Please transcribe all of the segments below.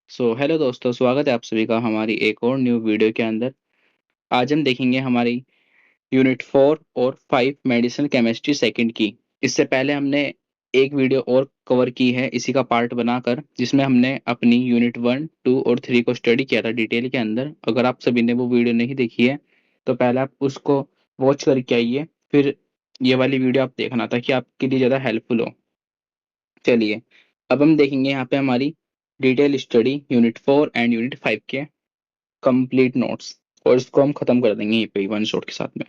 Hello दोस्तों, स्वागत है आप सभी का हमारी एक और न्यू वीडियो के अंदर। आज हम देखेंगे हमारी यूनिट 4 और 5 मेडिसिन केमिस्ट्री सेकंड की। इससे पहले हमने एक वीडियो और कवर की है इसी का पार्ट बनाकर, जिसमें हमने अपनी यूनिट 1, 2 और 3 को स्टडी किया था डिटेल के अंदर। अगर आप सभी ने वो वीडियो नहीं देखी है तो पहले आप उसको वॉच करके आइए, फिर ये वाली वीडियो आप देखना ताकि आपके लिए ज़्यादा हेल्पफुल हो। चलिए, अब हम देखेंगे यहाँ पे हमारी detail study unit 4 and unit 5 के कंप्लीट नोट्स, और इसको हम खत्म कर देंगे यहीं पे वन शॉट के साथ में।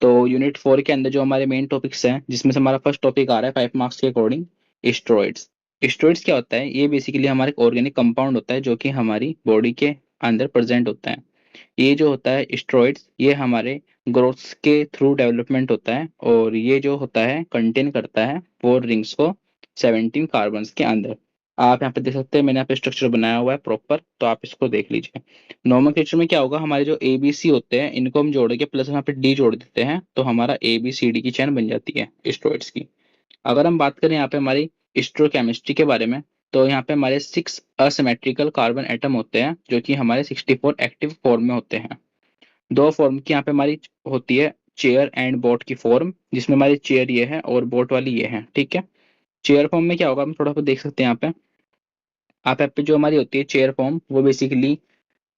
तो यूनिट 4 के अंदर जो हमारे मेन टॉपिक्स हैं, जिसमें से हमारा फर्स्ट टॉपिक आ रहा है 5 मार्क्स के अकॉर्डिंग, स्टेरॉइड्स। स्टेरॉइड्स क्या होता है? ये बेसिकली हमारा एक ऑर्गेनिक कंपाउंड होता है जो कि हमारी बॉडी के अंदर प्रेजेंट होता है। ये जो होता है स्टेरॉइड्स, ये हमारे ग्रोथ के थ्रू डेवलपमेंट होता है, और ये जो होता है कंटेन करता है 4 रिंग्स को 17 कार्बन के अंदर। आप यहाँ पे देख सकते हैं, मैंने यहाँ पे स्ट्रक्चर बनाया हुआ है प्रॉपर, तो आप इसको देख लीजिए। नोमेनक्लेचर में क्या होगा, हमारे जो ए बी सी होते हैं इनको हम जोड़ के प्लस यहाँ पे डी जोड़ देते हैं, तो हमारा ए बी सी डी की चेन बन जाती है स्टेरॉइड्स की। अगर हम बात करें यहाँ पे हमारी स्टोकेमिस्ट्री के बारे में, तो यहाँ पे हमारे 6 असिमेट्रिकल कार्बन एटम होते हैं जो कि हमारे 64 एक्टिव फॉर्म में होते हैं। दो फॉर्म की यहाँ पे हमारी होती है, चेयर एंड बोट की फॉर्म, जिसमें हमारी चेयर ये है और बोट वाली ये है। ठीक है, चेयर फॉर्म में क्या होगा हम थोड़ा सा देख सकते हैं यहाँ पे। आप यहाँ पे जो हमारी होती है चेयर फॉर्म, वो बेसिकली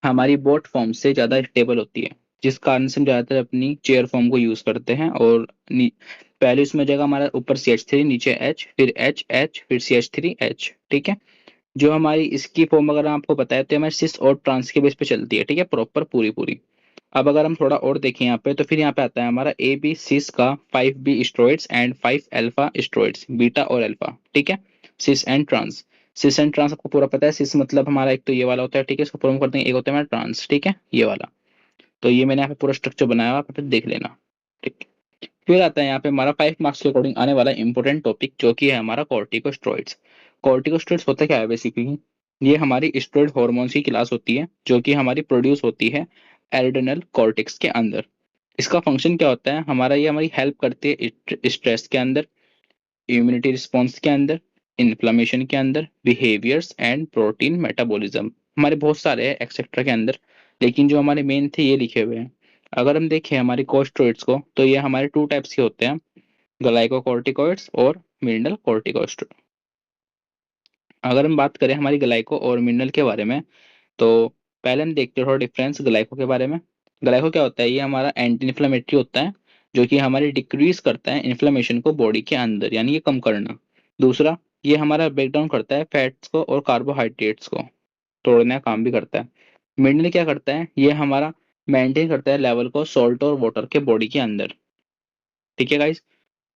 हमारी बोट फॉर्म से ज़्यादा स्टेबल होती है, जिस कारण से हम ज़्यादातर अपनी चेयर फॉर्म को यूज़ करते हैं। और पहले इसमें जगह हमारा ऊपर CH3, नीचे H, फिर H फिर CH3H। ठीक है, जो हमारी इसकी फॉर्म अगर आपको पता है तो हमारी सिस और ट्रांस के बेस पे चलती है। ठीक है, प्रॉपर पूरी पूरी। अब अगर हम थोड़ा और देखें यहाँ पे, तो फिर यहाँ पे आता है हमारा ए बी सिस का 5B steroids and 5 alpha steroids, beta और अल्फा। ठीक है, cis and trans. Cis and trans आपको पूरा पता है। सिस मतलब हमारा एक तो ये वाला होता है, ठीक है, इसको फॉर्म करते हैं। एक होता है हमारा ट्रांस, ठीक है, ये वाला। तो ये मैंने यहाँ पे पूरा स्ट्रक्चर बनाया हुआ, आप यहाँ पे देख लेना। ठीक, फिर आता है यहाँ पे हमारा 5 मार्क्स के अकॉर्डिंग आने वाला इंपॉर्टेंट टॉपिक, जो कि है हमारा कॉर्टिकोस्टेरॉइड्स। कॉर्टिकोस्टेरॉइड्स होता क्या है बेसिकली? ये हमारी स्टेरॉइड हॉर्मोन्स की क्लास होती है जो कि हमारी प्रोड्यूस होती है एड्रेनल कॉर्टेक्स के अंदर। इसका फंक्शन क्या होता है हमारा? ये हमारी हेल्प करती है स्ट्रेस के अंदर, इम्यूनिटी रिस्पॉन्स के अंदर, इन्फ्लामेशन के अंदर, बिहेवियर्स एंड प्रोटीन मेटाबॉलिज्म। हमारे बहुत सारे हैं एक्सेट्रा के अंदर, लेकिन जो हमारे मेन थे ये लिखे हुए हैं। अगर हम देखें हमारी कोस्टेरॉइड्स को, तो ये हमारे 2 टाइप्स के होते हैं, ग्लाइकोकॉर्टिकॉइड्स और मिनरल कॉर्टिकॉइड्स। अगर हम बात करें हमारी ग्लाइको और मिनरल के बारे में, तो पहले हम देखते हैं थोड़ा डिफरेंस ग्लाइको के बारे में। ग्लाइको क्या होता है? ये हमारा एंटी इन्फ्लेमेटरी होता है, जो कि हमारी डिक्रीज करता है इन्फ्लेमेशन को बॉडी के अंदर, यानी ये कम करना। दूसरा, ये हमारा ब्रेक डाउन करता है फैट्स को और कार्बोहाइड्रेट्स को, तोड़ने का काम भी करता है। मिनरल क्या करता है? ये हमारा मेंटेन करता है लेवल को सॉल्ट और वाटर के बॉडी के अंदर। ठीक है गाइस,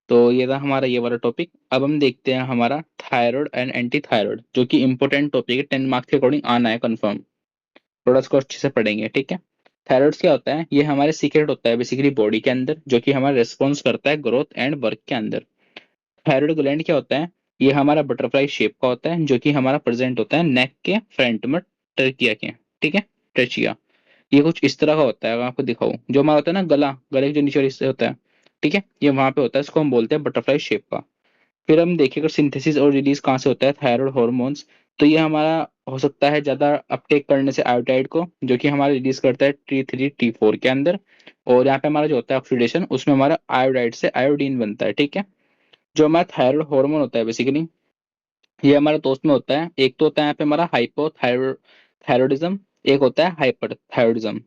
तो ये था हमारा ये वाला टॉपिक। अब हम देखते हैं हमारा थायराइड एंड एंटी थायराइड, जो कि इंपॉर्टेंट टॉपिक है, 10 मार्क्स के अकॉर्डिंग आना है कंफर्म। थोड़ा इसको अच्छे से पढ़ेंगे, ठीक है। थायराइड क्या होता है? ये हमारे सीक्रेट होता है बेसिकली बॉडी के अंदर, जो कि हमारा रिस्पॉन्स करता है ग्रोथ एंड वर्क के अंदर। थायराइड ग्लैंड क्या होता है? ये हमारा बटरफ्लाई शेप का होता है, जो कि हमारा प्रेजेंट होता है नेक के फ्रंट में, ट्रेकिया के। ठीक है, ट्रेचिया। ये कुछ इस तरह का होता है, अगर आपको दिखाऊं, जो हमारा होता है ना गला, गले के जो नीचे वाले हिस्से होता है, ठीक है, ये वहां पे होता है, इसको हम बोलते हैं बटरफ्लाई शेप का। फिर हम देखें अगर सिंथेसिस और रिलीज कहाँ से होता है थायराइड हॉर्मोन्स, तो ये हमारा हो सकता है ज्यादा अपटेक करने से आयोडाइड को, जो कि हमारा रिलीज करता है T3 T4 के अंदर। और यहाँ पे हमारा जो होता है ऑक्सीडेशन, उसमें हमारा आयोडाइड से आयोडीन बनता है। ठीक है, जो हमारा थायराइड हार्मोन होता है बेसिकली, ये हमारा दोस्त में होता है। एक तो होता है यहाँ पे हमारा हाइपोथायरॉयडिज्म, एक होता है हाइपर थायरॉयडिज्म।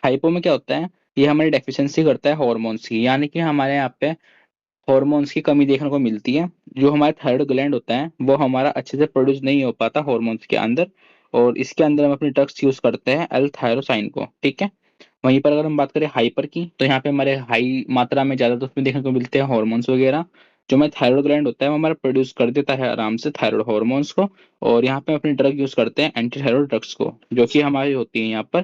हाइपो में क्या होता है? ये हमारी डेफिशिएंसी करता है हॉर्मोन्स की, यानी कि हमारे यहाँ पे हॉर्मोन्स की कमी देखने को मिलती है। जो हमारा थायराइड ग्लैंड होता है वो हमारा अच्छे से प्रोड्यूस नहीं हो पाता हॉर्मोन्स के अंदर, और इसके अंदर हम अपने ड्रग्स यूज करते हैं एल थायरोसाइन को। ठीक है, वहीं पर अगर हम बात करें हाइपर की, तो यहाँ पे हमारे हाई मात्रा में ज्यादा तो उसमें देखने को मिलते हैं हॉर्मोन्स वगैरह। जो हमारा थायराइड ग्लैंड होता है वो हमारा प्रोड्यूस कर देता है आराम से थायराइड हॉर्मोन्स को, और यहाँ पे हम अपने ड्रग यूज करते हैं एंटी थायराइड ड्रग्स को, जो कि हमारी होती है यहाँ पर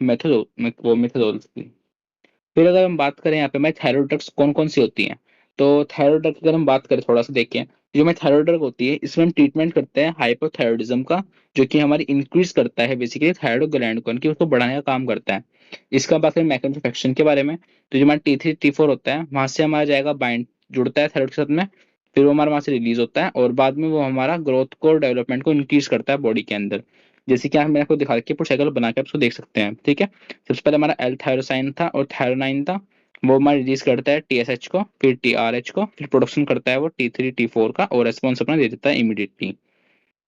मेथोडोल। फिर अगर हम बात करें यहाँ पे मैं थायराइड ड्रग्स कौन कौन सी होती हैं, तो थायराइड ड्रग अगर हम बात करें थोड़ा सा देखें, जो मैं थायराइड ड्रग होती है इसमें हम ट्रीटमेंट करते हैं हाइपोथायरॉयडिज्म का, जो कि हमारी इंक्रीज करता है बेसिकली थायराइड ग्लैंड को, कि उसको बढ़ाने का काम करता है। इसका बात करें मैकेनिज्म ऑफ एक्शन के बारे में, तो जो हमारा T3 T4 होता है वहां से हमारा जाएगा बाइंड, जुड़ता है थायराइड के साथ में, फिर वो हमारा वहां से रिलीज होता है, और बाद में वो हमारा ग्रोथ को और डेवलपमेंट को इंक्रीज करता है बॉडी के अंदर। जैसे कि मैंने आपको दिखा रखी है, पूरा साइकिल बना के आप उसको देख सकते हैं, ठीक है। सबसे पहले हमारा एल थायरोसाइन था और थायरोनाइन था, वो हमारा रिलीज करता है टीएसएच को, फिर टीआरएच को, फिर प्रोडक्शन करता है वो T3 T4 का, और रेस्पॉन्स अपना दे देता है इमीडिएटली।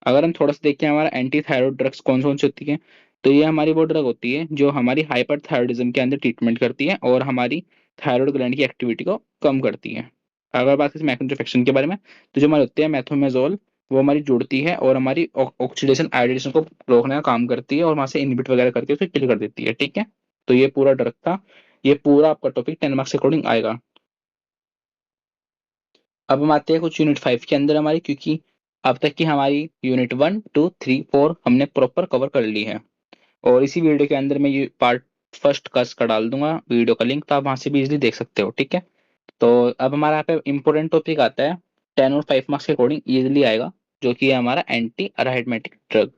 अगर हम थोड़ा सा देखें हमारा एंटी थायरॉइड ड्रग्स कौन सी होती है, तो ये हमारी वो ड्रग होती है जो हमारी हाइपर थायरॉइडिज्म के अंदर ट्रीटमेंट करती है और हमारी थायरॉइड ग्लैंड की एक्टिविटी को कम करती है। अगर बात करें मैक्रोइन्फेक्शन के बारे में, तो जो हमारी होती है मैथोमेजोल, वो हमारी जुड़ती है और हमारी ऑक्सीडेशन आयोडाइजेशन को रोकने का काम करती है और वहां से इनहिबिट वगैरह करके उसे किल कर देती है, ठीक है। तो ये पूरा ड्रग था, ये पूरा आपका टॉपिक 10 मार्क्स के अकॉर्डिंग आएगा। अब हम आते हैं कुछ यूनिट 5 के अंदर हमारी, क्योंकि अब तक की हमारी यूनिट 1 2 3 4 हमने प्रॉपर कवर कर ली है, और इसी वीडियो के अंदर मैं ये पार्ट फर्स्ट का डाल दूंगा वीडियो का लिंक, तो आप वहां से भी इजिली देख सकते हो, ठीक है। तो अब हमारा यहाँ पे इंपॉर्टेंट टॉपिक आता है, 10 और 5 मार्क्स के अकॉर्डिंग इजिली आएगा, जो कि है हमारा एंटी अराइथमेटिक ड्रग।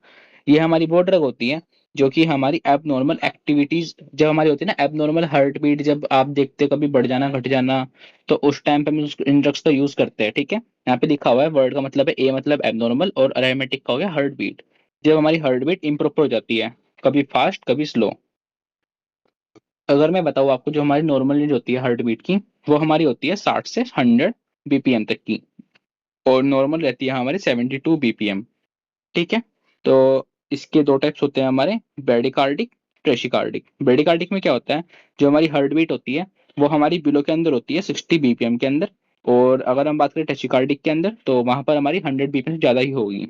ये हमारी वो ड्रग होती है जो कि हमारी एबनॉर्मल एक्टिविटीज, जब हमारी होती है ना एबनॉर्मल हार्ट बीट, जब आप देखते हो कभी बढ़ जाना घट जाना, तो उस टाइम पे हम इन ड्रग्स का यूज करते हैं, ठीक है। यहाँ पे लिखा हुआ है, वर्ड का मतलब है ए मतलब एबनॉर्मल और अराइथमेटिक का हो गया हार्ट बीट। जब हमारी हार्ट बीट इम्प्रॉपर हो जाती है, कभी फास्ट कभी स्लो। अगर मैं बताऊँ आपको, जो हमारी नॉर्मल रेंज होती है हार्ट बीट की, वो हमारी होती है 60 से 100 बीपीएम तक की, और नॉर्मल रहती है हमारी 72 बीपीएम, ठीक है। तो इसके दो टाइप्स होते हैं हमारे, ब्रेडिकार्डिक, ट्रेशिकार्डिक। ब्रेडिकार्डिक में क्या होता है, जो हमारी हार्ट बीट होती है वो हमारी बिलो के अंदर होती है 60 बीपीएम के अंदर, और अगर हम बात करें टेचिकार्डिक के अंदर, तो वहां पर हमारी 100 बीपीएम से ज्यादा ही होगी।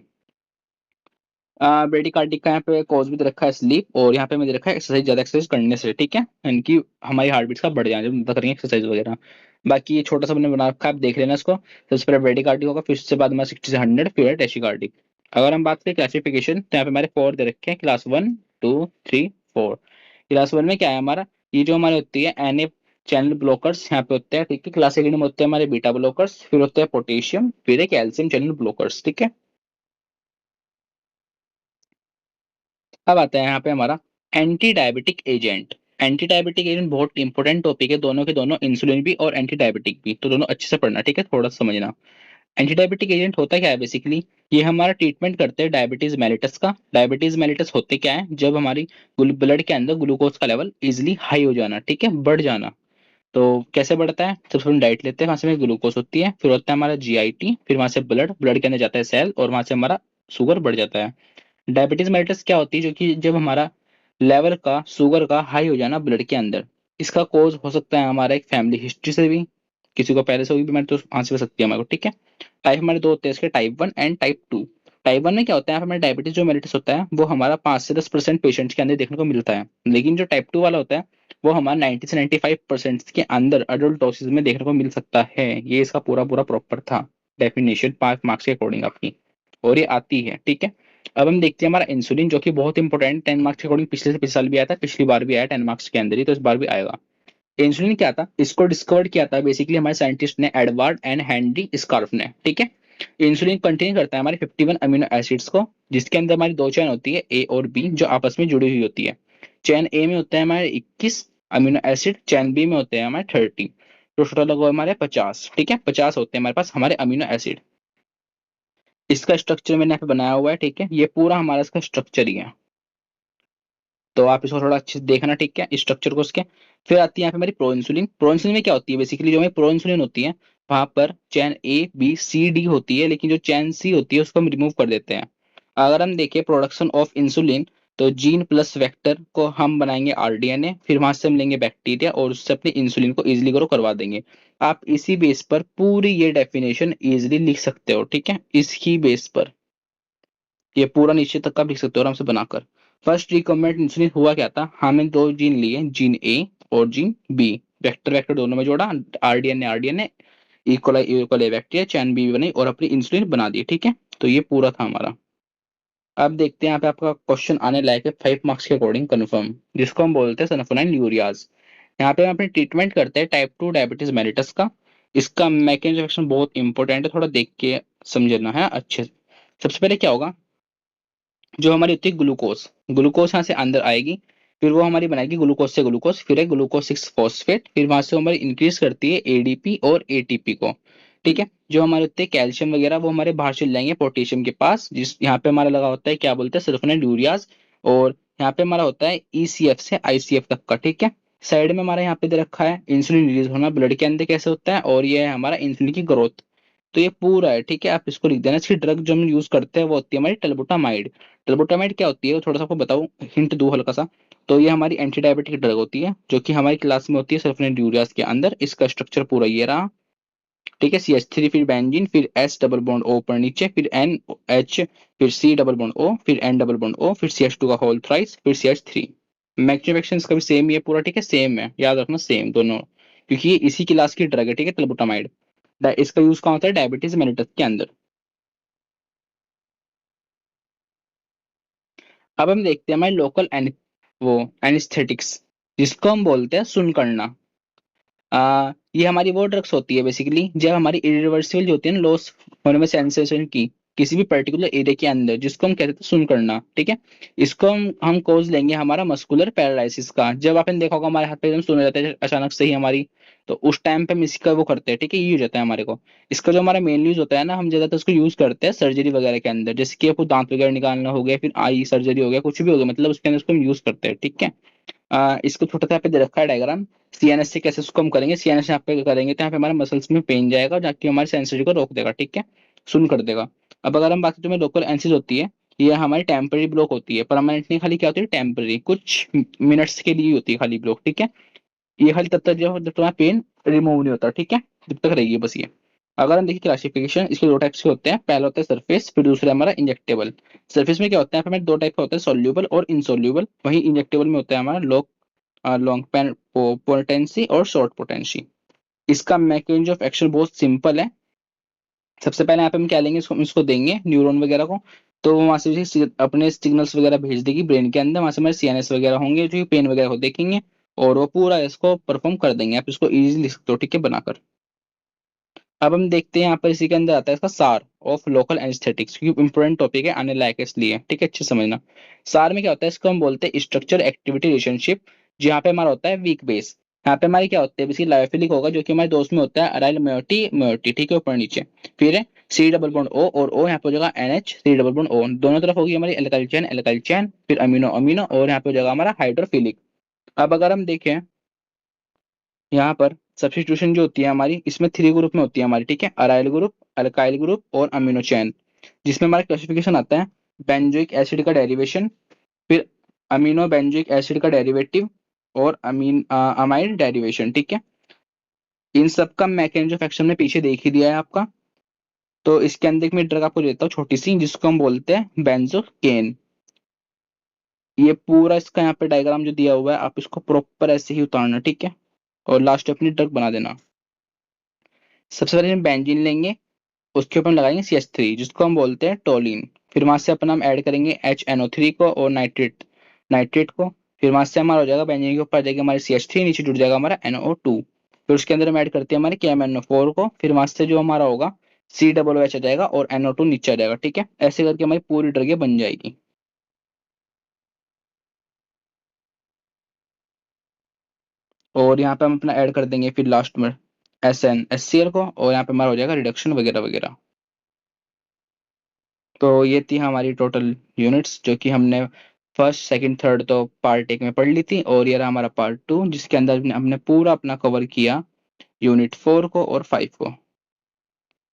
ब्रेडिकार्डिक का यहाँ पे कॉज भी दे रखा है स्लीप, और यहाँ पे मैंने दे रखा है एक्सरसाइज, ज्यादा एक्सरसाइज करने से, ठीक है, यानी कि हमारी हार्ट बीट का बढ़ जाए जब हम करेंगे एक्सरसाइज वगैरह। बाकी ये छोटा सा मैंने बना रखा है, आप देख लेना इसको। सबसे पहले ब्रेडिकार्डिक होगा, फिर उससे बाद में 60 से 100, फिर है टेचिकार्डिक। अगर हम बात करें क्लासिफिकेशन, तो यहाँ पे हमारे 4 दे रखे हैं, क्लास 1 2 3 4। क्लास 1 में क्या है हमारा, ये जो हमारे होती है एन ए चैनल ब्लॉकर्स यहाँ पे होते हैं, ठीक है। क्लास सेकंड में होते हैं हमारे बीटा ब्लॉकर्स, फिर होते हैं पोटेशियम, फिर है कैल्शियम चैनल ब्लॉकर्स, ठीक है। अब आता है यहाँ पे हमारा anti diabetic agent. Anti diabetic agent बहुत इंपॉर्टेंट टॉपिक है, दोनों के दोनों, इंसुलिन भी और एंटी डायबिटिक भी, तो दोनों अच्छे से पढ़ना, ठीक है, थोड़ा सा समझना। एंटी डायबिटिक एजेंट होता क्या है बेसिकली, ये हमारा ट्रीटमेंट करते हैं डायबिटीज मेलिटस का। डायबिटीज मेलिटस होते क्या है, जब हमारी ब्लड के अंदर ग्लूकोज का लेवल इजिली हाई हो जाना, ठीक है, बढ़ जाना। तो कैसे बढ़ता है, सबसे पहले डाइट लेते हैं, वहां से हमें ग्लूकोज होती है, फिर होता है हमारा जीआईटी, फिर वहां से ब्लड के अंदर जाता है सेल, और वहां से हमारा शुगर बढ़ जाता है। डायबिटीज मेलिटस क्या होती है, जो कि जब हमारा लेवल का शुगर का हाई हो जाना ब्लड के अंदर। इसका कोज हो सकता है हमारा एक फैमिली हिस्ट्री से भी, किसी को पहले से हुई बीमारी तो आंसर हो सकती है हमारे को, ठीक है। टाइप हमारे दो होते हैं इसके, टाइप 1 एंड टाइप 2। टाइप 1 में क्या होता है, हमारे डायबिटीज जो मेलिटस होता है वो हमारा 5 से 10% पेशेंट्स के अंदर देखने को मिलता है, लेकिन जो टाइप 2 वाला होता है वो हमारा 90 से 95% के अंदर अडल्ट डोसेज में देखने को मिल सकता है। ये इसका पूरा पूरा प्रॉपर था डेफिनेशन 5 मार्क्स के अकॉर्डिंग आपकी, और ये आती है, ठीक है। अब हम देखते हैं हमारा इंसुलिन, जो कि बहुत इंपॉर्टेंट 10 मार्क्स के अकॉर्डिंग, पिछले से पिछले साल भी आया था, पिछली बार भी आया 10 मार्क्स के अंदर ही, तो इस बार भी आएगा। इंसुलिन क्या था, इसको डिस्कवर किया था बेसिकली हमारे साइंटिस्ट ने, एडवर्ड एंड हेनरी स्कार्फ ने, ठीक है। इंसुलिन कंटेन करता है हमारे 51 अमीनो एसिड्स को, जिसके अंदर हमारी दो चेन होती है ए और बी, जो आपस में जुड़ी हुई होती है। चेन ए में होता है हमारे 21 अमीनो एसिड, चेन बी में होते हैं हमारे 30, तो टोटल लगभग हमारे 50, ठीक है, 50 होते हैं हमारे पास हमारे अमीनो एसिड। इसका स्ट्रक्चर मैंने यहाँ पे बनाया हुआ है, ठीक है, ये पूरा हमारा इसका स्ट्रक्चर ही है, तो आप इसको थोड़ा अच्छे से देखना, ठीक है, स्ट्रक्चर को उसके। फिर आती है यहाँ पे हमारी प्रो इंसुलिन। प्रो इंसुलिन में क्या होती है बेसिकली, जो हमारी प्रो इंसुलिन होती है, वहां पर चैन ए बी सी डी होती है, लेकिन जो चैन सी होती है उसको हम रिमूव कर देते हैं। अगर हम देखें प्रोडक्शन ऑफ इंसुलिन, तो जीन प्लस वेक्टर को हम बनाएंगे आरडीएनए, फिर वहां से हम लेंगे बैक्टीरिया और उससे अपने इंसुलिन को इजिली ग्रो करवा देंगे। आप इसी बेस पर पूरी ये डेफिनेशन इजिली लिख सकते हो, ठीक है, इसकी बेस पर ये पूरा नीचे तक का आप लिख सकते हो आराम से बनाकर। फर्स्ट रिकॉम्बिनेंट इंसुलिन हुआ क्या था, हमने दो जीन लिए, जीन ए और जीन बी, वेक्टर वेक्टर दोनों में जोड़ा, RDNA RDNA, equal equal bacteria, chain B बनाई और अपनी इंसुलिन बना दी, ठीक है। तो ये पूरा था हमारा। अब देखते हैं यहाँ पे आपका क्वेश्चन आने लायक है 5 मार्क्स के अकॉर्डिंग कन्फर्म, जिसको हम बोलते हैं सल्फोनाइल यूरियाज। यहाँ पे हम अपनी ट्रीटमेंट करते हैं टाइप 2 डायबिटीज मेलिटस का। इसका मैकेनिज्म ऑफ एक्शन बहुत इंपॉर्टेंट है, थोड़ा देख के समझना है अच्छे से। सबसे पहले क्या होगा, जो हमारी होती है ग्लूकोज, ग्लूकोज यहाँ से अंदर आएगी, फिर वो हमारी बनाएगी ग्लूकोज से ग्लूकोज, फिर है ग्लूकोज 6 फॉस्फेट, फिर वहां से हमारी इंक्रीज करती है एडीपी और एटीपी को, ठीक है। जो हमारे होते हैं कैल्शियम वगैरह वो हमारे बाहर चले जाएंगे पोटेशियम के पास, जिस यहाँ पे हमारा लगा होता है क्या बोलते हैं सल्फोनेट यूरियाज। और यहाँ पे हमारा होता है ECF से ICF तक का, ठीक है। साइड में हमारा यहाँ पे दे रखा है इंसुलिन रिलीज होना ब्लड के अंदर कैसे होता है, और ये है हमारा इंसुलिन की ग्रोथ। तो ये पूरा है, ठीक है। आप इसको लिख देना। इसकी ड्रग जो हम यूज करते हैं वो होती है हमारी टेलबुटामाइड। टेलबुटामाइड क्या होती है वो थोड़ा सा आपको बताऊं, हिंट दूं हल्का सा। तो ये हमारी एंटी डायबिटिक ड्रग होती है जो कि हमारी क्लास में होती है सल्फोनेट यूरियाज के अंदर। इसका स्ट्रक्चर पूरा ये रहा, ठीक है। CH3 फिर बेंजीन, फिर S डबल बॉन्ड O पर नीचे, फिर NH, फिर C डबल बॉन्ड O, फिर N डबल बॉन्ड O, फिर CH2 का होल थ्राइस, फिर CH3। मैक्सिमम एक्शन इसका भी सेम ही है पूरा, ठीक है। सेम है, याद रखना सेम दोनों, क्योंकि ये इसी क्लास की ड्रग है, ठीक है, टेलबुटामाइड। इसका यूज कहाँ होता है, डायबिटीज मेलिटस के अंदर। अब हम देखते हैं हमारे लोकल वो एनिस्थेटिक्स, जिसको हम बोलते हैं सुन करना। ये हमारी वो ड्रग्स होती है बेसिकली जब हमारी इरिवर्सिबल जो होती है ना लॉस होने में सेंसेशन की किसी भी पर्टिकुलर एरिया के अंदर, जिसको हम कहते हैं सुन करना, ठीक है। इसको हम कोज लेंगे हमारा मस्कुलर पैरालिसिस का। जब आपने देखा होगा हमारे हाथ पे एकदम सुन जाते हैं अचानक से ही हमारी, तो उस टाइम पे हम इसका वो करते हैं, ठीक है। ये हो जाता है हमारे को। इसका जो हमारा मेन यूज होता है ना, हम ज्यादातर उसको यूज करते हैं सर्जरी वगैरह के अंदर, जैसे कि आपको दांत वगैरह निकालना हो गया, फिर आई सर्जरी हो गया, कुछ भी हो गया, मतलब उसके अंदर उसको हम यूज करते हैं, ठीक है। इसको छोटा सा यहाँ पे दे रखा है डायग्राम। CNS से कैसे उसको हम करेंगे, CNS यहाँ पे करेंगे तो यहाँ पे हमारे मसल्स में पेन जाएगा, जाके हमारे सेंसरी को रोक देगा, ठीक है, सुन कर देगा। अब अगर हम बात करें जो लोकल एनसीज होती है, ये हमारी टेम्पररी ब्लॉक होती है, परमानेंटली खाली क्या होती है, टेम्पररी कुछ मिनट्स के लिए होती है खाली ब्लॉक, ठीक है। ये खाली तब तक जब तुम्हारा पेन रिमूव नहीं होता, ठीक है, जब तक रहेगी बस ये। अगर हम देखिए क्लासिफिकेशन, इसके दो टाइप्स के होते हैं। पहला होता है सरफेस, फिर दूसरा हमारा इंजेक्टेबल। सरफेस में क्या होता है, हमें दो टाइप का होता है, सोल्यूबल और इनसोल्यूबल। वही इंजेक्टेबल में होता है हमारा लॉन्ग पेन पोटेंसी और शॉर्ट पोटेंसी। इसका मैकेनिज्म ऑफ एक्शन बहुत सिंपल है। सबसे पहले यहाँ पे हम क्या लेंगे, इसको इसको देंगे न्यूरॉन वगैरह को, तो वो वहां से अपने सिग्नल्स वगैरह भेज देगी ब्रेन के अंदर। वहां से हमारे CNS वगैरह होंगे जो पेन वगैरह को देखेंगे, और वो पूरा इसको परफॉर्म कर देंगे। आप इसको इजीली लिख सकते हो, ठीक है, बनाकर। अब हम देखते हैं यहाँ पर इसी के अंदर आता है इसका सार ऑफ लोकल एनेस्थेटिक्स, क्योंकि इंपॉर्टेंट टॉपिक है, आने लायक है इसलिए, ठीक है, अच्छे से समझना। सार में क्या होता है, इसको हम बोलते हैं स्ट्रक्चर एक्टिविटी रिलेशनशिप। जहाँ पे हमारा होता है वीक बेस। यहाँ पे हमारी क्या होते हैं, बेसिकली लायोफिलिक होगा जो कि हमारे दोस्त में होता है अराइल मोयोटी मोयोटी, ठीक है, ऊपर नीचे। फिर है C डबल बॉन्ड O, और O यहाँ पे हो जाएगा NH C double bond O, दोनों तरफ होगी हमारी एल्काइल चैन, फिर अमीनो अमीनो, और यहाँ पे हो जाएगा हमारा हाइड्रोफिलिक। अब अगर हम देखें यहाँ पर सब्स्टिट्यूशन जो होती है हमारी, इसमें थ्री ग्रुप में होती है हमारी, ठीक है, अराइल ग्रुप, अल्काइल ग्रुप और अमीनो चैन। जिसमें हमारा क्लासिफिकेशन आता है बेंजोइक एसिड का डेरिवेशन, फिर अमीनो बेंजोइक एसिड का डेरिवेटिव, और अमाइड डेरिवेशन, ठीक है। इन सब का मैकेनिज्म ऑफ एक्शन में पीछे देख ही दिया है आपका। तो इसके अंदर एक मैं ड्रग आपको देता हूँ छोटी सी, जिसको हम बोलते हैं बेंजोकेन। ये पूरा इसका यहाँ पे डायग्राम जो दिया हुआ है, आप इसको प्रॉपर ऐसे ही उतारना, ठीक है, और लास्ट अपनी ड्रग बना देना। सबसे पहले हम बेंजीन लेंगे, उसके ऊपर हम लगाएंगे CH3 जिसको हम बोलते हैं टोलिन। फिर वहां से अपन हम ऐड करेंगे HNO3 को और नाइट्रेट नाइट्रेट को। फिर वहां से हमारा हो जाएगा बेंजीन के ऊपर आ जाएगा हमारे CH3, नीचे जुड़ जाएगा हमारा NO2। फिर उसके अंदर हम ऐड करते हैं हमारे KMNO4 को। फिर वहां से जो हमारा होगा COOH आ जाएगा और NO2 नीचे आ जाएगा, ठीक है। ऐसे करके हमारी पूरी ड्रग ये बन जाएगी। और यहाँ पे हम अपना ऐड कर देंगे फिर लास्ट में SN HCl को, और यहाँ पे हमारा हो जाएगा रिडक्शन वगैरह वगैरह। तो ये थी हमारी टोटल यूनिट्स जो कि हमने फर्स्ट सेकंड थर्ड तो पार्ट एक में पढ़ ली थी, और ये रहा हमारा पार्ट टू जिसके अंदर हमने पूरा अपना कवर किया यूनिट 4 को और 5 को।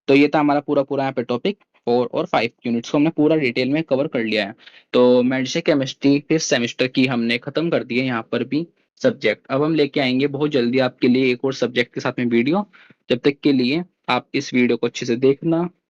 तो ये था हमारा पूरा पूरा यहाँ पे टॉपिक। 4 और 5 यूनिट्स को हमने पूरा डिटेल में कवर कर लिया है। तो मेडिसिन केमिस्ट्री फिर सेमेस्टर की हमने खत्म कर दी है यहाँ पर भी सब्जेक्ट। अब हम लेके आएंगे बहुत जल्दी आपके लिए एक और सब्जेक्ट के साथ में वीडियो। जब तक के लिए आप इस वीडियो को अच्छे से देखना।